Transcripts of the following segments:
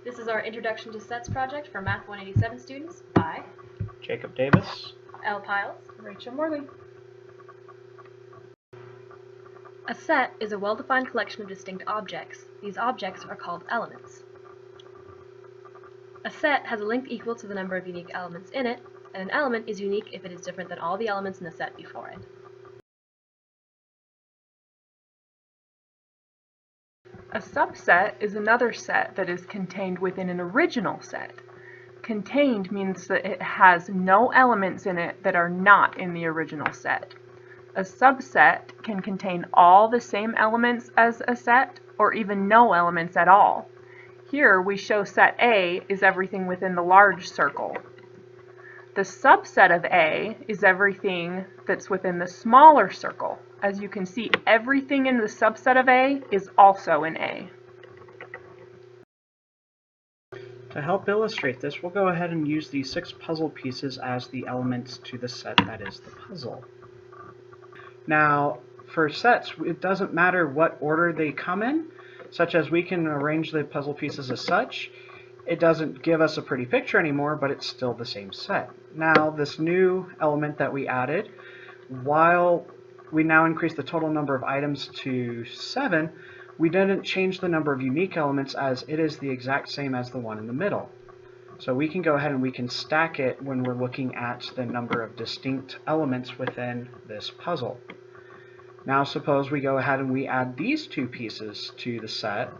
This is our Introduction to Sets project for Math 187 students by Jacob Davis, Elle Piles, Rachel Morley. A set is a well-defined collection of distinct objects. These objects are called elements. A set has a length equal to the number of unique elements in it, and an element is unique if it is different than all the elements in the set before it. A subset is another set that is contained within an original set. Contained means that it has no elements in it that are not in the original set. A subset can contain all the same elements as a set, or even no elements at all. Here we show set A is everything within the large circle. The subset of A is everything that's within the smaller circle. As you can see, everything in the subset of A is also in A. To help illustrate this, we'll go ahead and use these 6 puzzle pieces as the elements to the set that is the puzzle. Now, for sets, it doesn't matter what order they come in, such as we can arrange the puzzle pieces as such. It doesn't give us a pretty picture anymore, but it's still the same set. Now, this new element that we added, while we now increase the total number of items to 7, we didn't change the number of unique elements as it is the exact same as the one in the middle. So we can go ahead and we can stack it when we're looking at the number of distinct elements within this puzzle. Now suppose we go ahead and we add these 2 pieces to the set.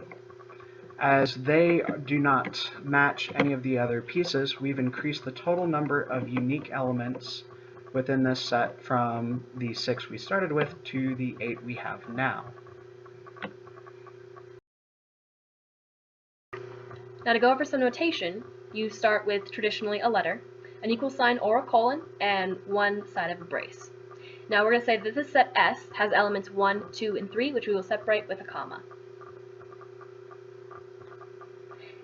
As they do not match any of the other pieces, we've increased the total number of unique elements within this set from the 6 we started with to the 8 we have now. Now to go over some notation, you start with traditionally a letter, an equal sign or a colon, and one side of a brace. Now we're going to say that this set S has elements 1, 2, and 3, which we will separate with a comma.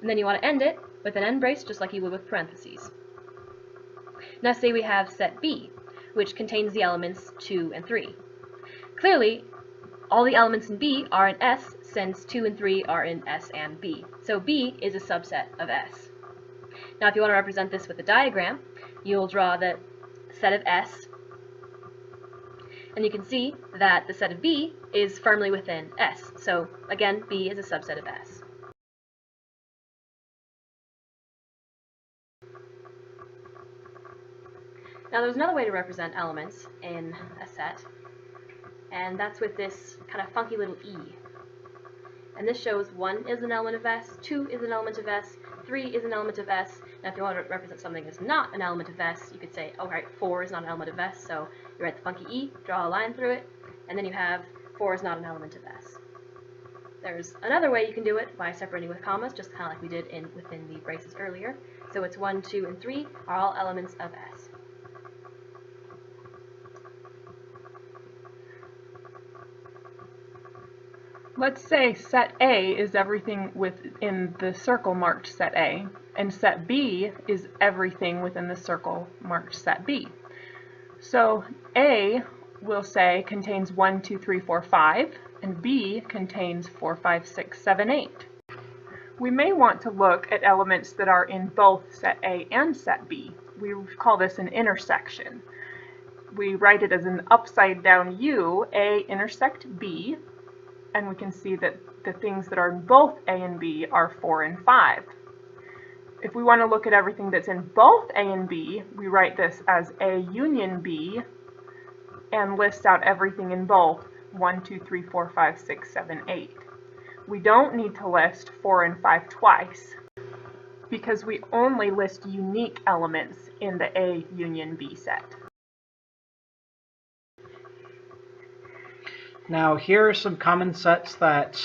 And then you want to end it with an end brace, just like you would with parentheses. Now say we have set B, which contains the elements 2 and 3. Clearly, all the elements in B are in S, since 2 and 3 are in S and B. So B is a subset of S. Now if you want to represent this with a diagram, you'll draw the set of S, and you can see that the set of B is firmly within S. So again, B is a subset of S. Now there's another way to represent elements in a set, and that's with this kind of funky little E. And this shows 1 is an element of S, 2 is an element of S, 3 is an element of S. Now if you want to represent something that's not an element of S, you could say, oh right, 4 is not an element of S, so you write the funky E, draw a line through it, and then you have 4 is not an element of S. There's another way you can do it by separating with commas, just kind of like we did within the braces earlier. So it's 1, 2, and 3 are all elements of S. Let's say set A is everything within the circle marked set A, and set B is everything within the circle marked set B. So A, we'll say, contains 1, 2, 3, 4, 5, and B contains 4, 5, 6, 7, 8. We may want to look at elements that are in both set A and set B. We call this an intersection. We write it as an upside down U, A intersect B, and we can see that the things that are in both A and B are 4 and 5. If we want to look at everything that's in both A and B, we write this as A union B and list out everything in both 1, 2, 3, 4, 5, 6, 7, 8. We don't need to list 4 and 5 twice because we only list unique elements in the A union B set. Now here are some common sets that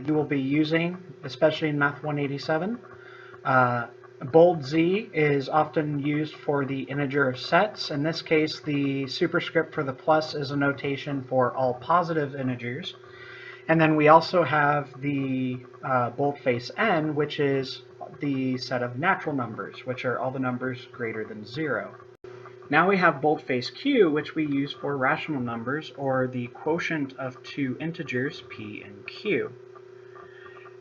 you will be using, especially in Math 187. Bold Z is often used for the integer of sets. In this case, the superscript for the plus is a notation for all positive integers. And then we also have the boldface N, which is the set of natural numbers, which are all the numbers greater than 0. Now we have boldface Q, which we use for rational numbers, or the quotient of 2 integers, P and Q.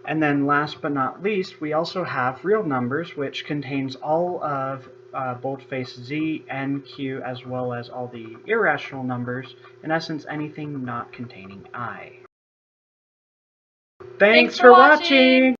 And then last but not least, we also have real numbers, which contains all of boldface Z, N, Q, as well as all the irrational numbers, in essence anything not containing I. Thanks for watching!